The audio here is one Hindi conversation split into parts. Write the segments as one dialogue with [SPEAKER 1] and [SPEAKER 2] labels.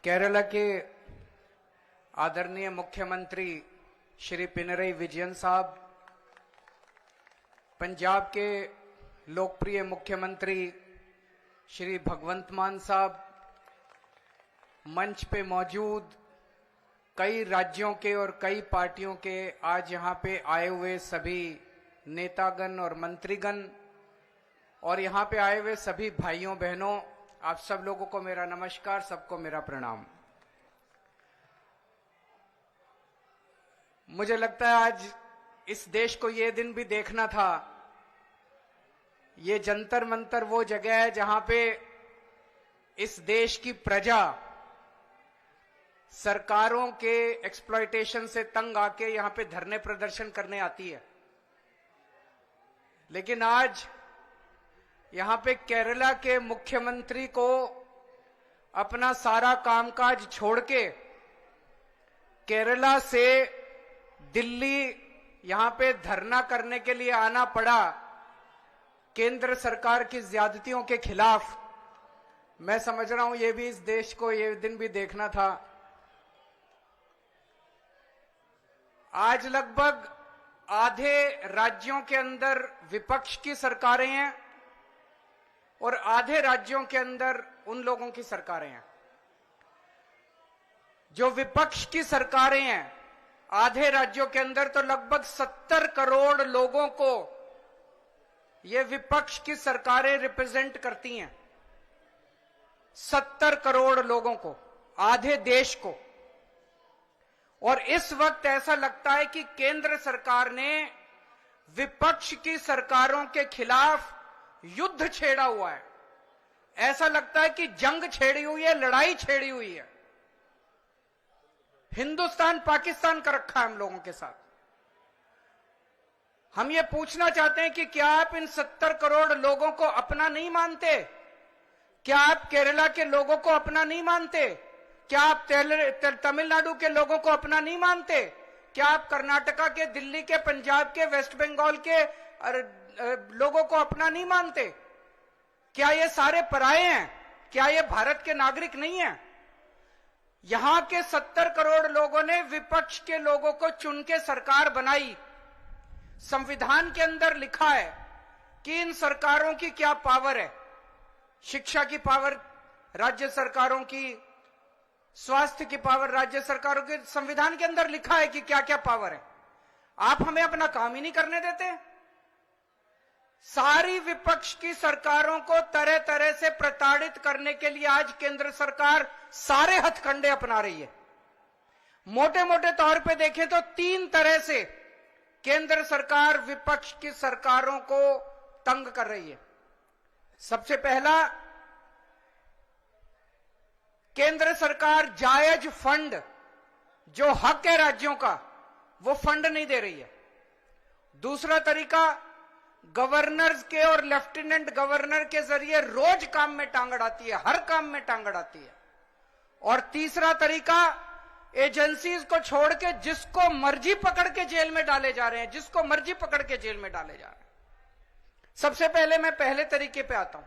[SPEAKER 1] केरला के आदरणीय मुख्यमंत्री श्री पिनरई विजयन साहब, पंजाब के लोकप्रिय मुख्यमंत्री श्री भगवंत मान साहब, मंच पे मौजूद कई राज्यों के और कई पार्टियों के आज यहां पे आए हुए सभी नेतागण और मंत्रीगण और यहां पे आए हुए सभी भाइयों बहनों, आप सब लोगों को मेरा नमस्कार, सबको मेरा प्रणाम। मुझे लगता है आज इस देश को ये दिन भी देखना था। ये जंतर मंतर वो जगह है जहां पे इस देश की प्रजा सरकारों के एक्सप्लॉयटेशन से तंग आके यहां पे धरने प्रदर्शन करने आती है। लेकिन आज यहां पे केरला के मुख्यमंत्री को अपना सारा कामकाज छोड़ के केरला से दिल्ली यहां पे धरना करने के लिए आना पड़ा केंद्र सरकार की ज्यादतियों के खिलाफ। मैं समझ रहा हूं ये भी इस देश को ये दिन भी देखना था। आज लगभग आधे राज्यों के अंदर विपक्ष की सरकारें हैं और आधे राज्यों के अंदर उन लोगों की सरकारें हैं। जो विपक्ष की सरकारें हैं आधे राज्यों के अंदर, तो लगभग 70 करोड़ लोगों को ये विपक्ष की सरकारें रिप्रेजेंट करती हैं। 70 करोड़ लोगों को, आधे देश को। और इस वक्त ऐसा लगता है कि केंद्र सरकार ने विपक्ष की सरकारों के खिलाफ युद्ध छेड़ा हुआ है। ऐसा लगता है कि जंग छेड़ी हुई है, लड़ाई छेड़ी हुई है। हिंदुस्तान पाकिस्तान का रखा है हम लोगों के साथ। हम ये पूछना चाहते हैं कि क्या आप इन 70 करोड़ लोगों को अपना नहीं मानते? क्या आप केरला के लोगों को अपना नहीं मानते? क्या आप तमिलनाडु के लोगों को अपना नहीं मानते? क्या आप कर्नाटका के, दिल्ली के, पंजाब के, वेस्ट बंगाल के लोगों को अपना नहीं मानते? क्या ये सारे पराये हैं? क्या ये भारत के नागरिक नहीं हैं? यहां के 70 करोड़ लोगों ने विपक्ष के लोगों को चुन के सरकार बनाई। संविधान के अंदर लिखा है कि इन सरकारों की क्या पावर है। शिक्षा की पावर राज्य सरकारों की, स्वास्थ्य की पावर राज्य सरकारों की। संविधान के अंदर लिखा है कि क्या क्या पावर है। आप हमें अपना काम ही नहीं करने देते। सारी विपक्ष की सरकारों को तरह तरह से प्रताड़ित करने के लिए आज केंद्र सरकार सारे हथकंडे अपना रही है। मोटे मोटे तौर पे देखें तो 3 तरह से केंद्र सरकार विपक्ष की सरकारों को तंग कर रही है। सबसे पहला, केंद्र सरकार जायज फंड, जो हक है राज्यों का, वो फंड नहीं दे रही है। दूसरा तरीका, गवर्नर्स के और लेफ्टिनेंट गवर्नर के जरिए रोज काम में टांग अड़ाती है, हर काम में टांग अड़ाती है। और तीसरा तरीका, एजेंसीज को छोड़ के जिसको मर्जी पकड़ के जेल में डाले जा रहे हैं, जिसको मर्जी पकड़ के जेल में डाले जा रहे हैं। सबसे पहले मैं पहले तरीके पे आता हूं।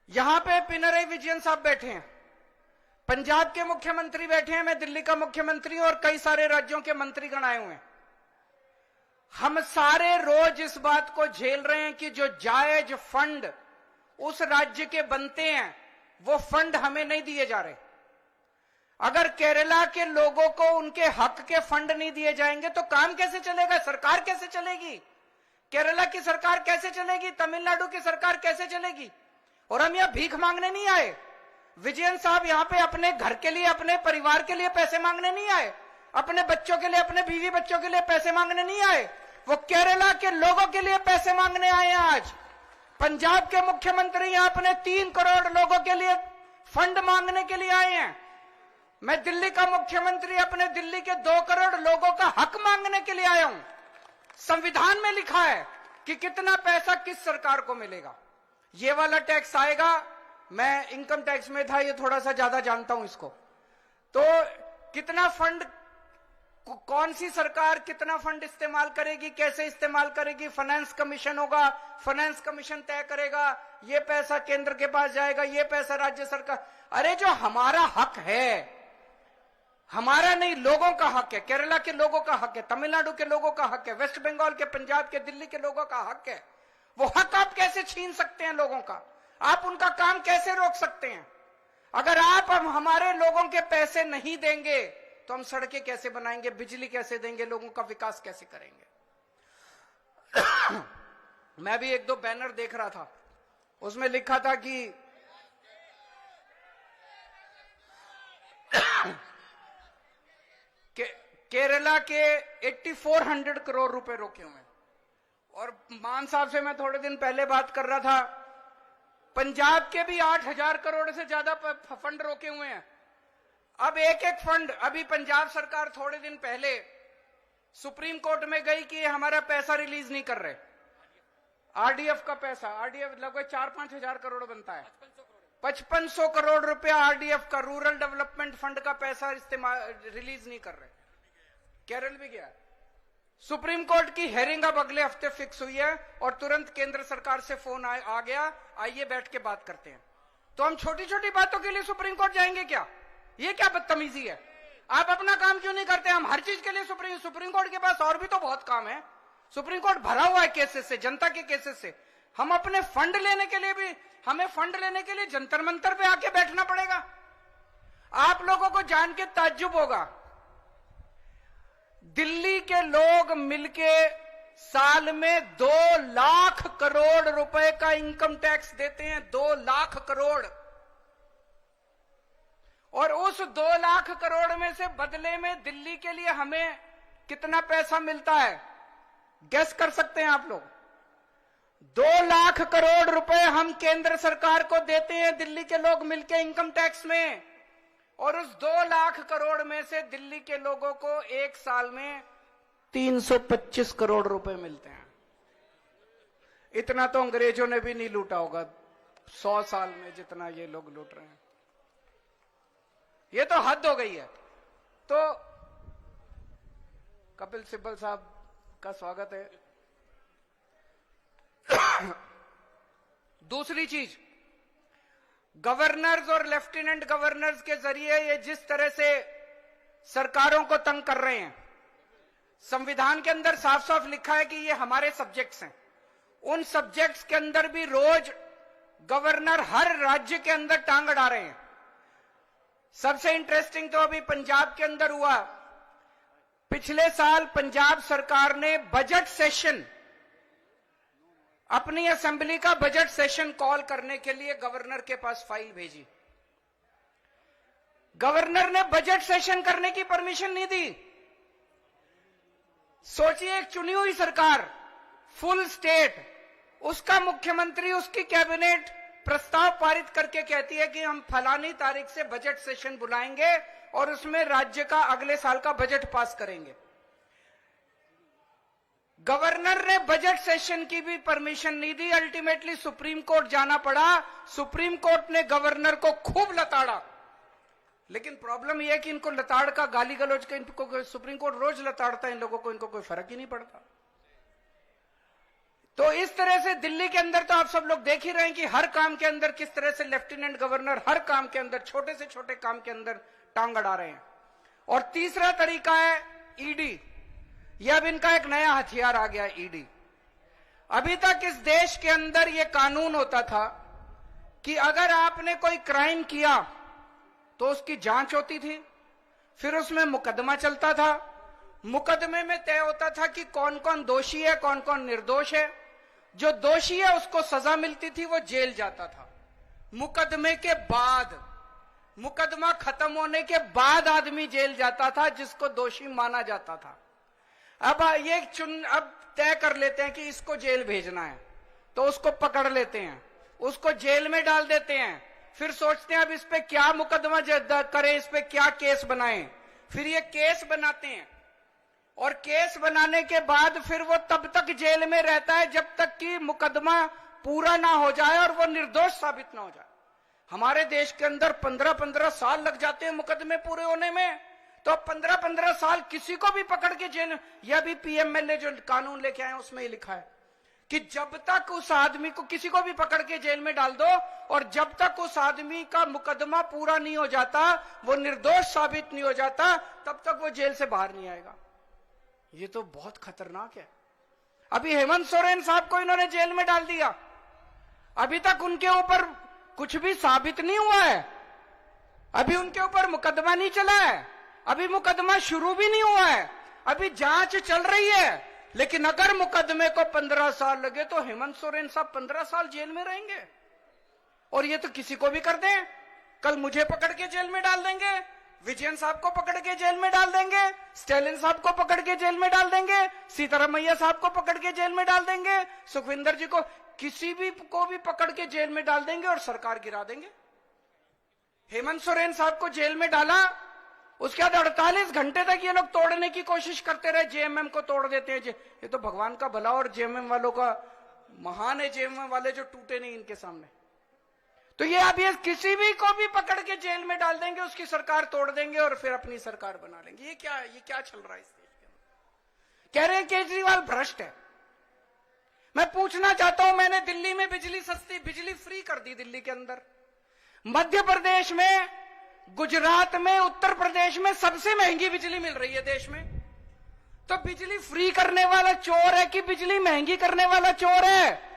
[SPEAKER 1] यहां पे पिनरई विजयन साहब बैठे हैं, पंजाब के मुख्यमंत्री बैठे हैं, मैं दिल्ली का मुख्यमंत्री हूं और कई सारे राज्यों के मंत्रीगण आए हुए हैं। हम सारे रोज इस बात को झेल रहे हैं कि जो जायज फंड उस राज्य के बनते हैं वो फंड हमें नहीं दिए जा रहे। अगर केरला के लोगों को उनके हक के फंड नहीं दिए जाएंगे तो काम कैसे चलेगा? सरकार कैसे चलेगी? केरला की सरकार कैसे चलेगी? तमिलनाडु की सरकार कैसे चलेगी? और हम यहां भीख मांगने नहीं आए। विजयन साहब यहां पे अपने घर के लिए, अपने परिवार के लिए पैसे मांगने नहीं आए, अपने बच्चों के लिए, अपने बीवी बच्चों के लिए पैसे मांगने नहीं आए। वो केरला के लोगों के लिए पैसे मांगने आए हैं। आज पंजाब के मुख्यमंत्री यहां अपने 3 करोड़ लोगों के लिए फंड मांगने के लिए आए हैं। मैं दिल्ली का मुख्यमंत्री अपने दिल्ली के 2 करोड़ लोगों का हक मांगने के लिए आया हूं। संविधान में लिखा है कि कितना पैसा किस सरकार को मिलेगा। ये वाला टैक्स आएगा, मैं इनकम टैक्स में था, ये थोड़ा सा ज्यादा जानता हूं इसको। तो कितना फंड कौन सी सरकार कितना फंड इस्तेमाल करेगी, कैसे इस्तेमाल करेगी, फाइनेंस कमीशन होगा, फाइनेंस कमीशन तय करेगा, ये पैसा केंद्र के पास जाएगा, ये पैसा राज्य सरकार। अरे जो हमारा हक है, हमारा नहीं, लोगों का हक है, केरला के लोगों का हक है, तमिलनाडु के लोगों का हक है, वेस्ट बंगाल के, पंजाब के, दिल्ली के लोगों का हक है, वो हक आप कैसे छीन सकते हैं लोगों का? आप उनका काम कैसे रोक सकते हैं? अगर आप हमारे लोगों के पैसे नहीं देंगे तो हम सड़कें कैसे बनाएंगे, बिजली कैसे देंगे, लोगों का विकास कैसे करेंगे? मैं भी एक दो बैनर देख रहा था, उसमें लिखा था कि केरला के 8400 करोड़ रुपए रोके हुए हैं। और मान साहब से मैं थोड़े दिन पहले बात कर रहा था, पंजाब के भी 8000 करोड़ से ज्यादा फंड रोके हुए हैं। अब एक एक फंड, अभी पंजाब सरकार थोड़े दिन पहले सुप्रीम कोर्ट में गई कि हमारा पैसा रिलीज नहीं कर रहे, आरडीएफ का पैसा, आरडीएफ लगभग 4-5 हजार करोड़ बनता है, 5500 करोड़ रुपया आरडीएफ का, रूरल डेवलपमेंट फंड का पैसा इस्तेमाल रिलीज नहीं कर रहे। केरल भी गया, सुप्रीम कोर्ट की हेयरिंग अब अगले हफ्ते फिक्स हुई है और तुरंत केंद्र सरकार से फोन आ गया, आइए बैठ के बात करते हैं। तो हम छोटी छोटी बातों के लिए सुप्रीम कोर्ट जाएंगे क्या? ये क्या बदतमीजी है? आप अपना काम क्यों नहीं करते? हम हर चीज के लिए सुप्रीम कोर्ट के पास और भी तो बहुत काम है। सुप्रीम कोर्ट भरा हुआ है केसेस से, जनता के केसेस से। हम अपने फंड लेने के लिए भी, हमें फंड लेने के लिए जंतर मंतर पे आके बैठना पड़ेगा। आप लोगों को जान के ताज्जुब होगा, दिल्ली के लोग मिलके साल में 2 लाख करोड़ रुपए का इनकम टैक्स देते हैं, 2 लाख करोड़। और उस 2 लाख करोड़ में से बदले में दिल्ली के लिए हमें कितना पैसा मिलता है, गेस कर सकते हैं आप लोग? 2 लाख करोड़ रुपए हम केंद्र सरकार को देते हैं दिल्ली के लोग मिलके इनकम टैक्स में, और उस 2 लाख करोड़ में से दिल्ली के लोगों को एक साल में 325 करोड़ रुपए मिलते हैं। इतना तो अंग्रेजों ने भी नहीं लूटा होगा 100 साल में जितना ये लोग लूट रहे हैं। ये तो हद हो गई है। तो कपिल सिब्बल साहब का स्वागत है। दूसरी चीज, गवर्नर्स और लेफ्टिनेंट गवर्नर्स के जरिए ये जिस तरह से सरकारों को तंग कर रहे हैं, संविधान के अंदर साफ साफ लिखा है कि ये हमारे सब्जेक्ट्स हैं। उन सब्जेक्ट्स के अंदर भी रोज गवर्नर हर राज्य के अंदर टांग अड़ा रहे हैं। सबसे इंटरेस्टिंग तो अभी पंजाब के अंदर हुआ। पिछले साल पंजाब सरकार ने बजट सेशन, अपनी असेंबली का बजट सेशन कॉल करने के लिए गवर्नर के पास फाइल भेजी। गवर्नर ने बजट सेशन करने की परमिशन नहीं दी। सोचिए, एक चुनी हुई सरकार, फुल स्टेट, उसका मुख्यमंत्री, उसकी कैबिनेट प्रस्ताव पारित करके कहती है कि हम फलानी तारीख से बजट सेशन बुलाएंगे और उसमें राज्य का अगले साल का बजट पास करेंगे। गवर्नर ने बजट सेशन की भी परमिशन नहीं दी। अल्टीमेटली सुप्रीम कोर्ट जाना पड़ा। सुप्रीम कोर्ट ने गवर्नर को खूब लताड़ा। लेकिन प्रॉब्लम यह है कि इनको लताड़ का, गाली गलौज का, इनको सुप्रीम कोर्ट रोज लताड़ता है, इन लोगों को, इनको कोई फर्क ही नहीं पड़ता। तो इस तरह से दिल्ली के अंदर तो आप सब लोग देख ही रहे हैं कि हर काम के अंदर किस तरह से लेफ्टिनेंट गवर्नर हर काम के अंदर, छोटे से छोटे काम के अंदर टांग अड़ा रहे हैं। और तीसरा तरीका है ईडी। यह अब इनका एक नया हथियार आ गया, ईडी। अभी तक इस देश के अंदर यह कानून होता था कि अगर आपने कोई क्राइम किया तो उसकी जांच होती थी, फिर उसमें मुकदमा चलता था। मुकदमे में तय होता था कि कौन कौन दोषी है, कौन कौन निर्दोष है। जो दोषी है उसको सजा मिलती थी, वो जेल जाता था। मुकदमे के बाद, मुकदमा खत्म होने के बाद आदमी जेल जाता था जिसको दोषी माना जाता था। अब तय कर लेते हैं कि इसको जेल भेजना है, तो उसको पकड़ लेते हैं, उसको जेल में डाल देते हैं। फिर सोचते हैं अब इस पे क्या मुकदमा करें, इस पे क्या केस बनाएं। फिर ये केस बनाते हैं और केस बनाने के बाद फिर वो तब तक जेल में रहता है जब तक कि मुकदमा पूरा ना हो जाए और वो निर्दोष साबित ना हो जाए। हमारे देश के अंदर 15-15 साल लग जाते हैं मुकदमे पूरे होने में। तो 15-15 साल किसी को भी पकड़ के जेल, यह भी पीएमएलए जो कानून लेके आए उसमें ही लिखा है कि जब तक उस आदमी को, किसी को भी पकड़ के जेल में डाल दो और जब तक उस आदमी का मुकदमा पूरा नहीं हो जाता, वो निर्दोष साबित नहीं हो जाता, तब तक वो जेल से बाहर नहीं आएगा। ये तो बहुत खतरनाक है। अभी हेमंत सोरेन साहब को इन्होंने जेल में डाल दिया, अभी तक उनके ऊपर कुछ भी साबित नहीं हुआ है, अभी उनके ऊपर मुकदमा नहीं चला है, अभी मुकदमा शुरू भी नहीं हुआ है, अभी जांच चल रही है। लेकिन अगर मुकदमे को 15 साल लगे तो हेमंत सोरेन साहब 15 साल जेल में रहेंगे। और ये तो किसी को भी कर दें, कल मुझे पकड़ के जेल में डाल देंगे, विजयन साहब को पकड़ के जेल में डाल देंगे, स्टालिन साहब को पकड़ के जेल में डाल देंगे, सीतारमैया साहब को पकड़ के जेल में डाल देंगे, सुखविंदर जी को, किसी भी को भी पकड़ के जेल में डाल देंगे और सरकार गिरा देंगे। हेमंत सोरेन साहब को जेल में डाला, उसके बाद 48 घंटे तक ये लोग तोड़ने की कोशिश करते रहे, जेएमएम को तोड़ देते हैं। ये तो भगवान का भला और जेएमएम वालों का महान है, जेएमएम वाले जो टूटे नहीं इनके सामने। तो ये अब ये किसी भी को भी पकड़ के जेल में डाल देंगे, उसकी सरकार तोड़ देंगे और फिर अपनी सरकार बना लेंगे। ये क्या है? ये क्या चल रहा है इस देश के अंदर? कह रहे हैं केजरीवाल भ्रष्ट है। मैं पूछना चाहता हूं, मैंने दिल्ली में बिजली सस्ती, बिजली फ्री कर दी दिल्ली के अंदर, मध्य प्रदेश में, गुजरात में, उत्तर प्रदेश में सबसे महंगी बिजली मिल रही है देश में। तो बिजली फ्री करने वाला चोर है कि बिजली महंगी करने वाला चोर है?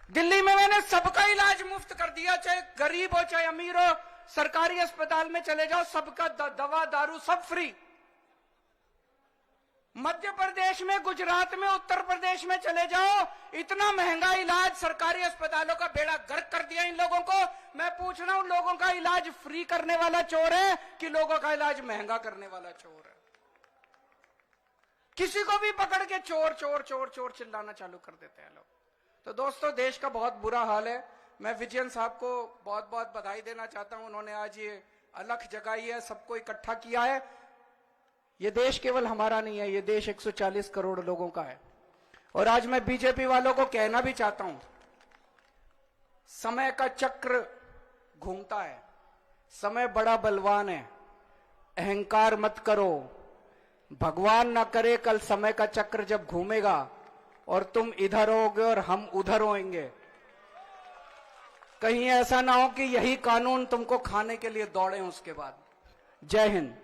[SPEAKER 1] दिल्ली में मैंने सबका इलाज मुफ्त कर दिया, चाहे गरीब हो चाहे अमीर हो, सरकारी अस्पताल में चले जाओ, सबका दवा दारू सब फ्री। मध्य प्रदेश में, गुजरात में, उत्तर प्रदेश में चले जाओ, इतना महंगा इलाज, सरकारी अस्पतालों का बेड़ा गर्क कर दिया इन लोगों को। मैं पूछ रहा हूं, लोगों का इलाज फ्री करने वाला चोर है कि लोगों का इलाज महंगा करने वाला चोर है? किसी को भी पकड़ के चोर चोर चोर चोर चिल्लाना चालू कर देते हैं लोग। तो दोस्तों, देश का बहुत बुरा हाल है। मैं विजयन साहब को बहुत बहुत बधाई देना चाहता हूं, उन्होंने आज ये अलख जगाई है, सबको इकट्ठा किया है। ये देश केवल हमारा नहीं है, ये देश 140 करोड़ लोगों का है। और आज मैं बीजेपी वालों को कहना भी चाहता हूं, समय का चक्र घूमता है, समय बड़ा बलवान है, अहंकार मत करो। भगवान ना करे कल समय का चक्र जब घूमेगा और तुम इधर होगे और हम उधर होंगे, कहीं ऐसा ना हो कि यही कानून तुमको खाने के लिए दौड़े उसके बाद। जय हिंद।